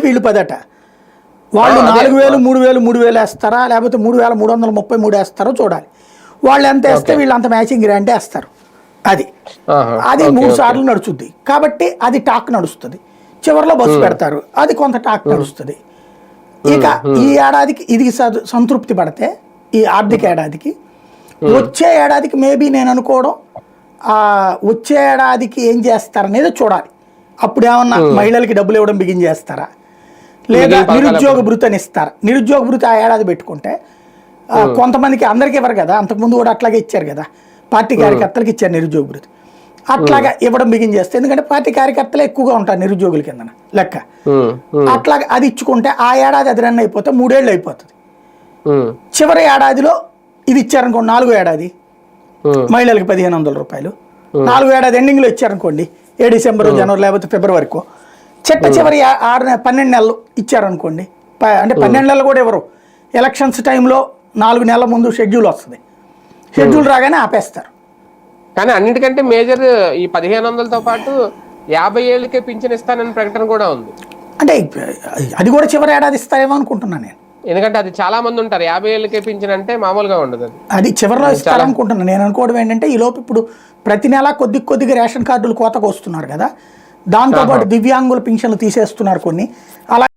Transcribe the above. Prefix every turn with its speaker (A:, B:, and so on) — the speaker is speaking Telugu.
A: వీళ్ళు 10 వాళ్ళు 4000 3000 3000 వేస్తారా లేకపోతే 3333 వేస్తారో చూడాలి. వాళ్ళు ఎంత వేస్తే వీళ్ళు అంత మ్యాచింగ్ గ్రాంటే వేస్తారు. అది 3 సార్లు నడుచుద్ది కాబట్టి అది టాక్ నడుస్తుంది. చివరిలో బస్సు పెడతారు, అది కొంత టాక్ నడుస్తుంది. ఇక ఈ ఏడాదికి ఇది సంతృప్తి పడితే ఈ ఆర్థిక ఏడాదికి వచ్చే ఏడాదికి మేబీ నేను అనుకోవడం వచ్చే ఏడాదికి ఏం చేస్తారనేది చూడాలి. అప్పుడు ఏమన్నా మహిళలకి డబ్బులు ఇవ్వడం బిగిన్ చేస్తారా లేదా నిరుద్యోగ భృతిని ఇస్తారా? నిరుద్యోగ భృతి ఆ ఏడాది పెట్టుకుంటే కొంతమందికి అందరికి ఇవ్వరు కదా, అంతకుముందు కూడా అట్లాగే ఇచ్చారు కదా, పార్టీ కార్యకర్తలకు ఇచ్చారు నిరుద్యోగ భృతి. అట్లాగా ఇవ్వడం బిగిన్ చేస్తే ఎందుకంటే పార్టీ కార్యకర్తలు ఎక్కువగా ఉంటారు నిరుద్యోగుల కింద లెక్క. అట్లాగా అది ఇచ్చుకుంటే ఆ ఏడాది అది రన్ అయిపోతే 3 ఏళ్ళు అయిపోతుంది. చివరి ఏడాదిలో ఇది ఇచ్చారనుకోండి 4వ ఏడాది మహిళలకు 1500 రూపాయలు 4వ ఏడాది ఎండింగ్లో ఇచ్చారనుకోండి డిసెంబర్ జనవరి లేకపోతే ఫిబ్రవరికో చివరి 12 నెలలు ఇచ్చారనుకోండి, అంటే 12 నెలలు కూడా ఎవరు ఎలక్షన్స్ టైంలో 4 నెలల ముందు షెడ్యూల్ వస్తుంది, షెడ్యూల్ రాగానే ఆపేస్తారు.
B: కానీ అన్నిటికంటే మేజర్ ఈ 1500తో పాటు 50 ఏళ్ళకే పింఛన్ ఇస్తానని ప్రకటన కూడా ఉంది.
A: అంటే అది కూడా చివరి ఏడాది ఇస్తారేమో అనుకుంటున్నాను నేను,
B: ఎందుకంటే అది చాలా మంది ఉంటారు 50 ఏళ్ళకే పింఛన్ అంటే మామూలుగా ఉండదు.
A: అది చివరిలో ఇస్తారనుకుంటున్నాను నేను. అనుకోవడం ఏంటంటే ఈ లోపు ఇప్పుడు ప్రతి నెల కొద్దిగా రేషన్ కార్డులు కోతకు వస్తున్నారు కదా, దాంతోపాటు దివ్యాంగుల పింఛన్లు తీసేస్తున్నారు కొన్ని. అలా